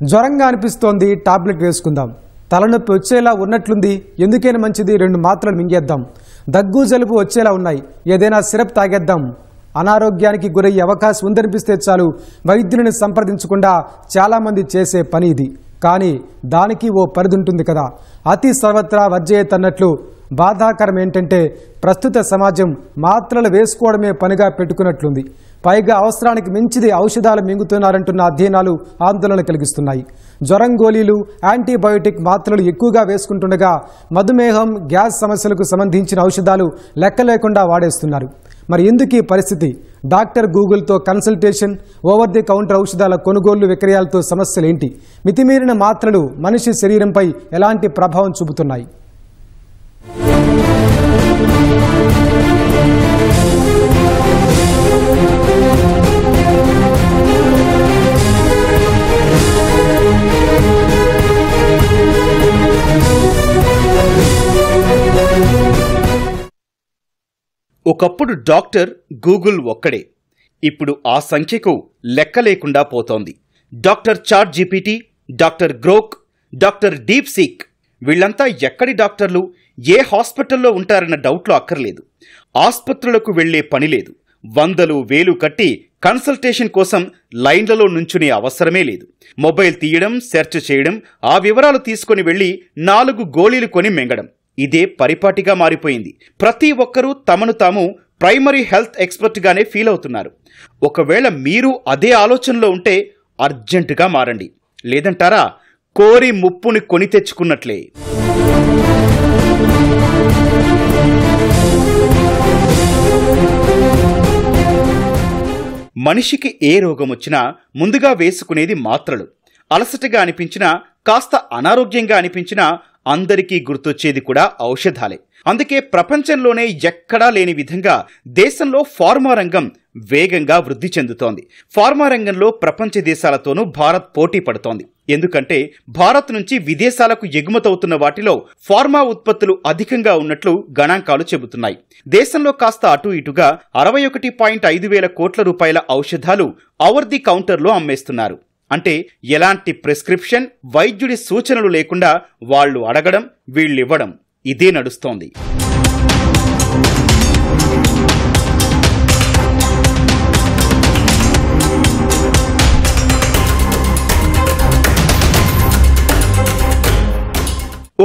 జ్వరంగా అనిపిస్తోంది, టాబ్లెట్ వేసుకుందాం. తలనొప్పి వచ్చేలా ఉన్నట్లుంది, ఎందుకైనా మంచిది 2 మాత్రలు మింగేద్దాం. దగ్గు జలుబు వచ్చేలా ఉన్నాయి, ఏదైనా సిరప్ తాగేద్దాం. అనారోగ్యానికి గురయ్యే అవకాశం ఉందనిపిస్తే చాలు వైద్యుని సంప్రదించకుండా చాలామంది చేసే పని ఇది. కానీ దానికి ఓ పరిధి ఉంటుంది కదా. అతి సర్వత్రా వర్జయేత్ అన్నట్లు బాధాకరం ఏంటంటే ప్రస్తుత సమాజం మాత్రలు వేసుకోవడమే పనిగా పెట్టుకున్నట్లుంది. పైగా అవసరానికి మించిది ఔషధాలు మింగుతున్నారంటున్న అధ్యయనాలు ఆందోళన కలిగిస్తున్నాయి. జ్వరం గోళీలు, యాంటీబయోటిక్ మాత్రలు ఎక్కువగా వేసుకుంటుండగా మధుమేహం, గ్యాస్ సమస్యలకు సంబంధించిన ఔషధాలు లెక్క లేకుండా వాడేస్తున్నారు. మరి ఎందుకు ఈ పరిస్థితి? డాక్టర్ గూగుల్తో కన్సల్టేషన్, ఓవర్ ది కౌంటర్ ఔషధాల కొనుగోళ్లు విక్రయాలతో సమస్యలేంటి? మితిమీరిన మాత్రలు మనిషి శరీరంపై ఎలాంటి ప్రభావం చూపుతున్నాయి? ఒకప్పుడు డాక్టర్ గూగుల్ ఒక్కడే. ఇప్పుడు ఆ సంఖ్యకు లెక్క లేకుండా పోతోంది. Doctor ChatGPT, doctor Grok, doctor DeepSeek వీళ్లంతా ఎక్కడి డాక్టర్లు, ఏ హాస్పిటల్లో ఉంటారన్న డౌట్లో అక్కర్లేదు. ఆస్పత్రులకు వెళ్లే పని లేదు. 100,000 కట్టి కన్సల్టేషన్ కోసం లైన్లలో నుంచునే అవసరమే లేదు. మొబైల్ తీయడం, సెర్చ్ చేయడం, ఆ వివరాలు తీసుకుని వెళ్లి 4 గోళీలు కొని మింగడం, ఇదే పరిపాటిగా మారిపోయింది. ప్రతి ఒక్కరూ తమను తాము ప్రైమరీ హెల్త్ ఎక్స్పర్ట్గానే ఫీల్ అవుతున్నారు. ఒకవేళ మీరు అదే ఆలోచనలో ఉంటే అర్జెంటుగా మారండి. లేదంటారా కోరి ముప్పుని కొని తెచ్చుకున్నట్లే. మనిషికి ఏ రోగం వచ్చినా ముందుగా వేసుకునేది మాత్రలు. అలసటగా అనిపించినా, కాస్త అనారోగ్యంగా అనిపించినా అందరికీ గుర్తొచ్చేది కూడా ఔషధాలే. అందుకే ప్రపంచంలోనే ఎక్కడా లేని విధంగా దేశంలో ఫార్మా రంగం వేగంగా వృద్ధి చెందుతోంది. ఫార్మా రంగంలో ప్రపంచ దేశాలతోనూ భారత్ పోటీ పడుతోంది. ఎందుకంటే భారత్ నుంచి విదేశాలకు ఎగుమతవుతున్న వాటిలో ఫార్మా ఉత్పత్తులు అధికంగా ఉన్నట్లు గణాంకాలు చెబుతున్నాయి. దేశంలో కాస్త అటు ఇటుగా 61.5 వేల కోట్ల రూపాయల ఔషధాలు ఓవర్ ది కౌంటర్లో అమ్మేస్తున్నారు. అంటే ఎలాంటి ప్రిస్క్రిప్షన్, వైద్యుడి సూచనలు లేకుండా వాళ్లు అడగడం, వీళ్ళివ్వడం, ఇదే నడుస్తోంది.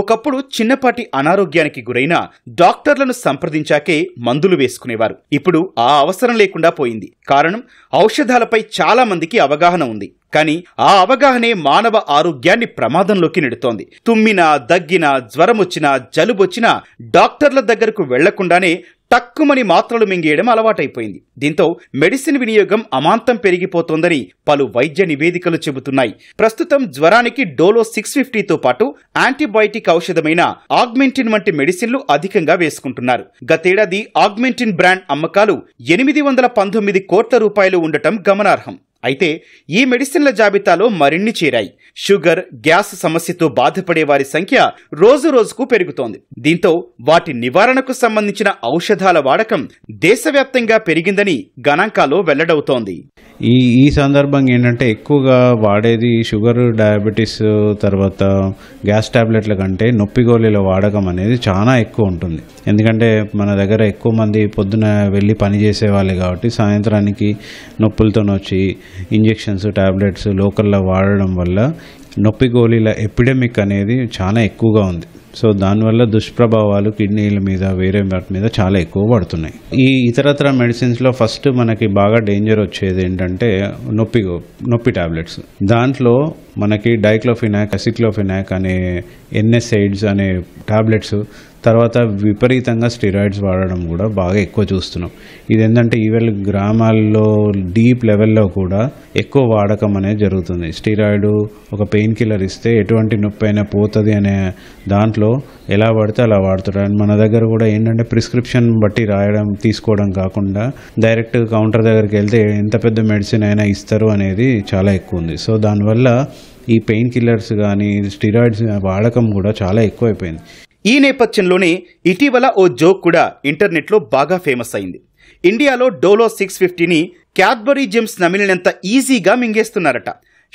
ఒకప్పుడు చిన్నపాటి అనారోగ్యానికి గురైన డాక్టర్లను సంప్రదించాకే మందులు వేసుకునేవారు. ఇప్పుడు ఆ అవసరం లేకుండా పోయింది. కారణం, ఔషధాలపై చాలా మందికి అవగాహన ఉంది. కానీ ఆ అవగాహనే మానవ ఆరోగ్యాన్ని ప్రమాదంలోకి నెడుతోంది. తుమ్మినా, దగ్గినా, జ్వరమొచ్చినా, జలుబొచ్చినా డాక్టర్ల దగ్గరకు వెళ్లకుండానే టక్కుమని మాత్రలు మింగేయడం అలవాటైపోయింది. దీంతో మెడిసిన్ వినియోగం అమాంతం పెరిగిపోతోందని పలు వైద్య నివేదికలు చెబుతున్నాయి. ప్రస్తుతం జ్వరానికి డోలో 650తో పాటు యాంటీబయాటిక్ ఔషధమైన ఆగ్మెంటిన్ వంటి మెడిసిన్లు అధికంగా వేసుకుంటున్నారు. గతేడాది ఆగ్మెంటిన్ బ్రాండ్ అమ్మకాలు 819 కోట్ల రూపాయలు ఉండటం గమనార్హం. అయితే ఈ మెడిసిన్ల జాబితాలో మరిన్ని చేరాయి. షుగర్, గ్యాస్ సమస్యతో బాధపడే వారి సంఖ్య రోజు రోజుకు పెరుగుతోంది. దీంతో వాటి నివారణకు సంబంధించిన ఔషధాల వాడకం దేశవ్యాప్తంగా పెరిగిందని గణాంకాల్లో వెల్లడవుతోంది. ఈ సందర్భంగా ఏంటంటే ఎక్కువగా వాడేది షుగర్, డయాబెటీస్, తర్వాత గ్యాస్ టాబ్లెట్ల కంటే నొప్పి గోళీల వాడకం అనేది చాలా ఎక్కువ ఉంటుంది. ఎందుకంటే మన దగ్గర ఎక్కువ మంది పొద్దున వెళ్ళి పని చేసే వాళ్ళే కాబట్టి సాయంత్రానికి నొప్పులతో వచ్చి ఇంజెక్షన్స్, టాబ్లెట్స్ లోకల్లో వాడడం వల్ల నొప్పి గోళీల ఎపిడెమిక్ అనేది చాలా ఎక్కువగా ఉంది. సో దానివల్ల దుష్ప్రభావాలు కిడ్నీల మీద, వేరే వాటి మీద చాలా ఎక్కువ పడుతున్నాయి. ఈ ఇతరత్ర మెడిసిన్స్లో ఫస్ట్ మనకి బాగా డేంజర్ వచ్చేది ఏంటంటే నొప్పి టాబ్లెట్స్. దాంట్లో మనకి డైక్లోఫినాక్, అసిక్లోఫినాక్ అనే NSAIDs అనే టాబ్లెట్స్, తర్వాత విపరీతంగా స్టెరాయిడ్స్ వాడడం కూడా బాగా ఎక్కువ చూస్తున్నాం. ఇది ఏంటంటే ఈవెన్ గ్రామాల్లో డీప్ లెవెల్లో కూడా ఎక్కువ వాడకం అనేది జరుగుతుంది. స్టెరాయిడ్ ఒక పెయిన్ కిల్లర్ ఇస్తే ఎటువంటి నొప్పి అయినా పోతుంది అనే దాంట్లో ఎలా పడితే అలా వాడుతారు. మన దగ్గర కూడా ఏంటంటే ప్రిస్క్రిప్షన్ బట్టి తీసుకోవడం కాకుండా డైరెక్ట్ కౌంటర్ దగ్గరికి వెళ్తే ఎంత పెద్ద మెడిసిన్ అయినా ఇస్తారు అనేది చాలా ఎక్కువ ఉంది. సో దానివల్ల ఈ పెయిన్ కిల్లర్స్ కానీ స్టెరాయిడ్స్ వాడకం కూడా చాలా ఎక్కువైపోయింది. ఈ నేపథ్యంలోనే ఇటీవల ఓ జోక్ కూడా ఇంటర్నెట్లో బాగా ఫేమస్ అయింది. ఇండియాలో డోలో 650ని క్యాడ్బరీ జెమ్స్ నమిలినంత ఈజీగా మింగేస్తున్నారట.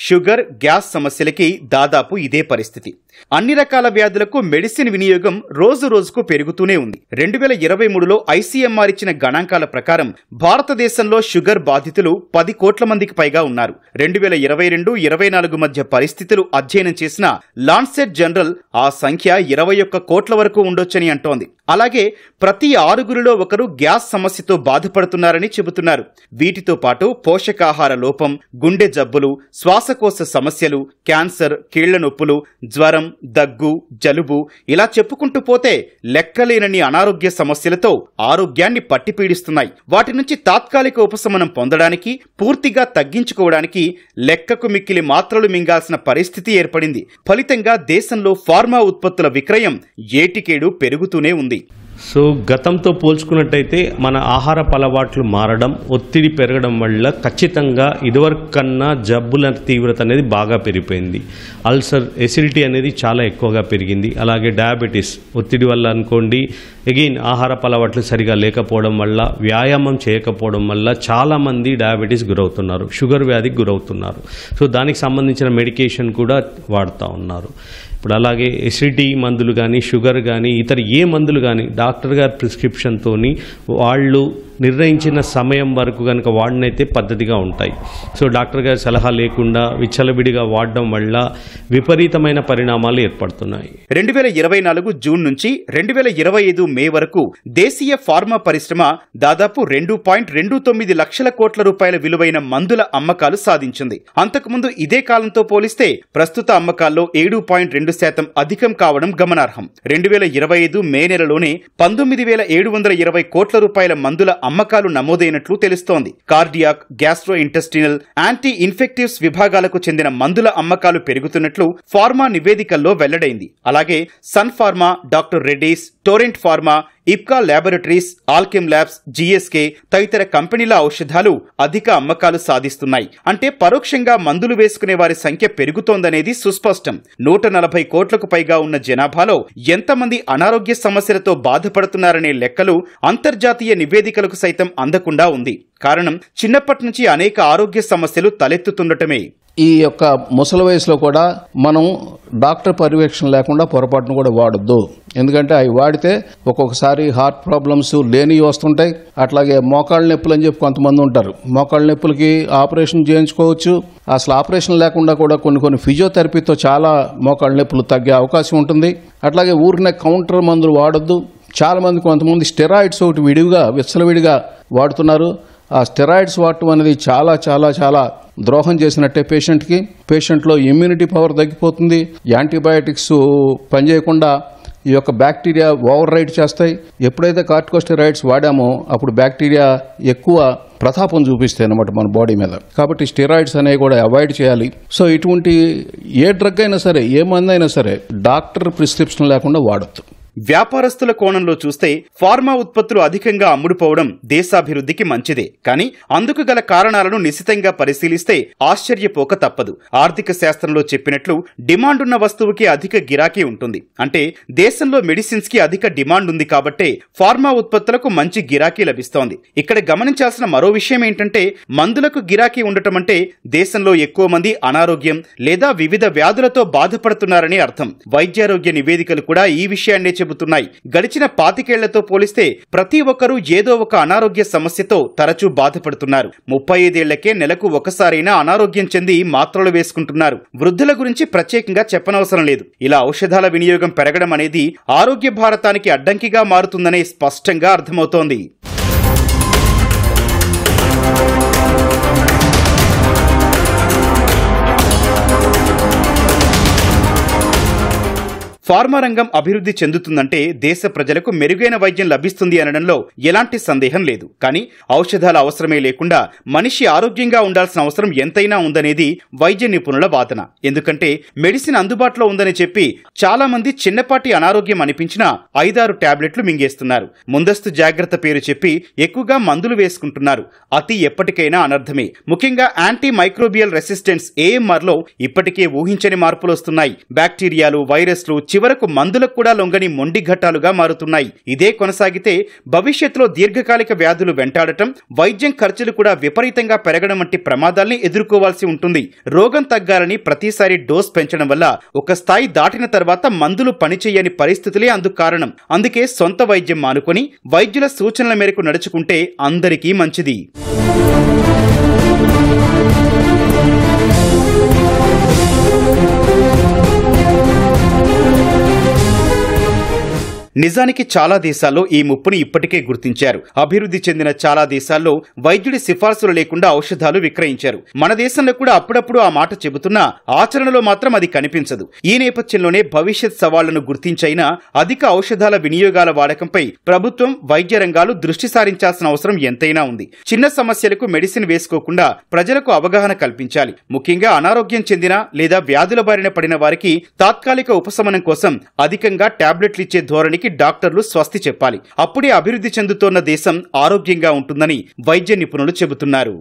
షుగర్, గ్యాస్ సమస్యలకి దాదాపు ఇదే పరిస్థితి. అన్ని రకాల వ్యాధులకు మెడిసిన్ వినియోగం రోజు రోజుకు పెరుగుతూనే ఉంది. 2023లో ఐసీఎంఆర్ ఇచ్చిన గణాంకాల ప్రకారం భారతదేశంలో షుగర్ బాధితులు 10 కోట్ల మందికి పైగా ఉన్నారు. 2022-24 మధ్య పరిస్థితులు అధ్యయనం చేసిన లాన్సెట్ జనరల్ ఆ సంఖ్య 21 కోట్ల వరకు ఉండొచ్చని అంటోంది. అలాగే ప్రతి 6గురిలో ఒకరు గ్యాస్ సమస్యతో బాధపడుతున్నారని చెబుతున్నారు. వీటితో పాటు పోషకాహార లోపం, గుండె జబ్బులు, శ్వాసకోశ సమస్యలు, క్యాన్సర్, కీళ్ల నొప్పులు, జ్వరం, దగ్గు, జలుబు ఇలా చెప్పుకుంటూ పోతే లెక్కలేనన్ని అనారోగ్య సమస్యలతో ఆరోగ్యాన్ని పట్టిపీడిస్తున్నాయి. వాటి నుంచి తాత్కాలిక ఉపశమనం పొందడానికి, పూర్తిగా తగ్గించుకోవడానికి లెక్కకు మిక్కిలి మాత్రలు మింగాల్సిన పరిస్థితి ఏర్పడింది. ఫలితంగా దేశంలో ఫార్మా ఉత్పత్తుల విక్రయం ఏటికేడు పెరుగుతూనే ఉంది. సో గతంతో పోల్చుకున్నట్టయితే మన ఆహారపు అలవాట్లు మారడం, ఒత్తిడి పెరగడం వల్ల ఖచ్చితంగా ఇదివరకు కన్నా జబ్బుల తీవ్రత అనేది బాగా పెరిగిపోయింది. అల్సర్, ఎసిడిటీ అనేది చాలా ఎక్కువగా పెరిగింది. అలాగే డయాబెటీస్, ఒత్తిడి వల్ల అనుకోండి, అగైన్ ఆహారపు అలవాట్లు సరిగా లేకపోవడం వల్ల, వ్యాయామం చేయకపోవడం వల్ల చాలామంది డయాబెటీస్ గురవుతున్నారు, షుగర్ వ్యాధికి గురవుతున్నారు. సో దానికి సంబంధించిన మెడికేషన్ కూడా వాడుతూ ఉన్నారు. ఇప్పుడు అలాగే ఎసిడిటీ మందులు కానీ, షుగర్ కానీ, ఇతర ఏ మందులు కానీ డాక్టర్ గారి ప్రిస్క్రిప్షన్తో వాళ్ళు నిర్ణయించిన సమయం వరకు కనుక వాడినైతే పద్ధతిగా ఉంటాయి. సో డాక్టర్ గారి సలహా లేకుండా విచ్చలవిడిగా వాడడం వల్ల విపరీతమైన పరిణామాలు ఏర్పడుతున్నాయి. 2024 జూన్ నుంచి 2025 మే వరకు దేశీయ ఫార్మా పరిశ్రమ దాదాపు 2.29 లక్షల కోట్ల రూపాయల విలువైన మందుల అమ్మకాలు సాధించింది. అంతకుముందు ఇదే కాలంతో పోలిస్తే ప్రస్తుత అమ్మకాల్లో 7.2% అధికం కావడం గమనార్హం. 2025 మే నెలలోనే 19,720 కోట్ల రూపాయల మందుల అమ్మకాలు నమోదైనట్లు తెలుస్తోంది. Cardiac, gastrointestinal, anti infectives విభాగాలకు చెందిన మందుల అమ్మకాలు పెరుగుతున్నట్లు ఫార్మా నివేదికల్లో వెల్లడైంది. అలాగే Sun Pharma, doctor Reddy's, Torrent Pharma, Ipca laboratories, Alkem labs, GSK తదితర కంపెనీల ఔషధాలు అధిక అమ్మకాలు సాధిస్తున్నాయి. అంటే పరోక్షంగా మందులు వేసుకునే వారి సంఖ్య పెరుగుతోందనేది సుస్పష్టం. 140 కోట్లకు పైగా ఉన్న జనాభాలో ఎంతమంది అనారోగ్య సమస్యలతో బాధపడుతున్నారనే లెక్కలు అంతర్జాతీయ నివేదికలకు సైతం అందకుండా ఉంది. కారణం చిన్నప్పటి నుంచి అనేక ఆరోగ్య సమస్యలు తలెత్తుతుండటమే. ఈ యొక్క ముసలి వయసులో కూడా మనం డాక్టర్ పర్యవేక్షణ లేకుండా పొరపాటును కూడా వాడొద్దు. ఎందుకంటే అవి వాడితే ఒక్కొక్కసారి హార్ట్ ప్రాబ్లమ్స్ లేనివి వస్తుంటాయి. అట్లాగే మోకాళ్ళ నొప్పులు అని చెప్పి కొంతమంది ఉంటారు. మోకాళ్ళ నొప్పులకి ఆపరేషన్ చేయించుకోవచ్చు. అసలు ఆపరేషన్ లేకుండా కూడా కొన్ని ఫిజియోథెరపీతో చాలా మోకాళ్ళ నొప్పులు తగ్గే అవకాశం ఉంటుంది. అట్లాగే ఊరినే కౌంటర్ మందులు వాడొద్దు. కొంతమంది స్టెరాయిడ్స్ ఒకటి విచ్చలవిడిగా వాడుతున్నారు. ఆ స్టెరాయిడ్స్ వాడటం అనేది చాలా చాలా చాలా ద్రోహం చేసినట్టే పేషెంట్లో ఇమ్యూనిటీ పవర్ తగ్గిపోతుంది. యాంటీబయాటిక్స్ పనిచేయకుండా ఈ యొక్క బ్యాక్టీరియా ఓవర్ రైడ్ చేస్తాయి. ఎప్పుడైతే కార్టికోస్టెరాయిడ్స్ వాడామో అప్పుడు బ్యాక్టీరియా ఎక్కువ ప్రతాపం చూపిస్తాయి అన్నమాట మన బాడీ మీద. కాబట్టి స్టెరాయిడ్స్ అనేవి కూడా అవాయిడ్ చేయాలి. సో ఇటువంటి ఏ డ్రగ్ అయినా సరే, ఏ మందు అయినా సరే డాక్టర్ ప్రిస్క్రిప్షన్ లేకుండా వాడొద్దు. వ్యాపారస్తుల కోణంలో చూస్తే ఫార్మా ఉత్పత్తులు అధికంగా అమ్ముడుపోవడం దేశాభివృద్ధికి మంచిదే. కానీ అందుకు గల కారణాలను నిశితంగా పరిశీలిస్తే ఆశ్చర్యపోక తప్పదు. ఆర్థిక శాస్త్రంలో చెప్పినట్లు డిమాండ్ ఉన్న వస్తువుకి అధిక గిరాకీ ఉంటుంది. అంటే దేశంలో మెడిసిన్స్ కి అధిక డిమాండ్ ఉంది కాబట్టే ఫార్మా ఉత్పత్తులకు మంచి గిరాకీ లభిస్తోంది. ఇక్కడ గమనించాల్సిన మరో విషయం ఏంటంటే మందులకు గిరాకీ ఉండటం అంటే దేశంలో ఎక్కువ మంది అనారోగ్యం లేదా వివిధ వ్యాధులతో బాధపడుతున్నారని అర్థం. వైద్యారోగ్య నివేదికలు కూడా ఈ విషయాన్నే చెబుతున్నాయి. గడిచిన 25 ఏళ్లతో పోలిస్తే ప్రతి ఒక్కరూ ఏదో ఒక అనారోగ్య సమస్యతో తరచూ బాధపడుతున్నారు. 35 ఏళ్లకే నెలకు ఒకసారైనా అనారోగ్యం చెంది మాత్రలు వేసుకుంటున్నారు. వృద్ధుల గురించి ప్రత్యేకంగా చెప్పనవసరం లేదు. ఇలా ఔషధాల వినియోగం పెరగడం అనేది ఆరోగ్య భారతానికి అడ్డంకిగా మారుతుందనే స్పష్టంగా అర్థమవుతోంది. ఫార్మా రంగం అభివృద్ధి చెందుతుందంటే దేశ ప్రజలకు మెరుగైన వైద్యం లభిస్తుంది అనడంలో ఎలాంటి సందేహం లేదు. కానీ ఔషధాల అవసరమే లేకుండా మనిషి ఆరోగ్యంగా ఉండాల్సిన అవసరం ఎంతైనా ఉందనేది వైద్య నిపుణుల వాదన. ఎందుకంటే మెడిసిన్ అందుబాటులో ఉందని చెప్పి చాలా మంది చిన్నపాటి అనారోగ్యం అనిపించినా 5-6 టాబ్లెట్లు మింగేస్తున్నారు. ముందస్తు జాగ్రత్త పేరు చెప్పి ఎక్కువగా మందులు వేసుకుంటున్నారు. అతి ఎప్పటికైనా అనర్థమే. ముఖ్యంగా యాంటీ మైక్రోబియల్ రెసిస్టెన్స్ AMR లో ఇప్పటికే ఊహించని మార్పులు వస్తున్నాయి. బ్యాక్టీరియాలు, వైరస్లు చివరకు మందులకు కూడా లొంగని మొండి ఘట్టాలుగా మారుతున్నాయి. ఇదే కొనసాగితే భవిష్యత్తులో దీర్ఘకాలిక వ్యాధులు వెంటాడటం, వైద్యం ఖర్చులు కూడా విపరీతంగా పెరగడం వంటి ప్రమాదాల్ని ఎదుర్కోవాల్సి ఉంటుంది. రోగం తగ్గాలని ప్రతిసారి డోస్ పెంచడం వల్ల ఒక స్థాయి దాటిన తర్వాత మందులు పనిచేయని పరిస్థితులే అందుకు కారణం. అందుకే సొంత వైద్యం మానుకొని వైద్యుల సూచనల మేరకు నడుచుకుంటే అందరికీ మంచిది. నిజానికి చాలా దేశాల్లో ఈ ముప్పుని ఇప్పటికే గుర్తించారు. అభివృద్ధి చెందిన చాలా దేశాల్లో వైద్యుడి సిఫార్సులు లేకుండా ఔషధాలు విక్రయించారు. మన దేశంలో కూడా అప్పుడప్పుడు ఆ మాట చెబుతున్నా ఆచరణలో మాత్రం అది కనిపించదు. ఈ నేపథ్యంలోనే భవిష్యత్ సవాళ్లను గుర్తించైనా అధిక ఔషధాల వినియోగాల వాడకంపై ప్రభుత్వం, వైద్య రంగాలు దృష్టి సారించాల్సిన అవసరం ఎంతైనా ఉంది. చిన్న సమస్యలకు మెడిసిన్ వేసుకోకుండా ప్రజలకు అవగాహన కల్పించాలి. ముఖ్యంగా అనారోగ్యం చెందిన లేదా వ్యాధుల బారిన పడిన వారికి తాత్కాలిక ఉపశమనం కోసం అధికంగా టాబ్లెట్లు ఇచ్చే ధోరణి డాక్టర్లు స్వస్తి చెప్పాలి. అప్పుడే అభివృద్ధి చెందుతోన్న దేశం ఆరోగ్యంగా ఉంటుందని వైద్య నిపుణులు చెబుతున్నారు.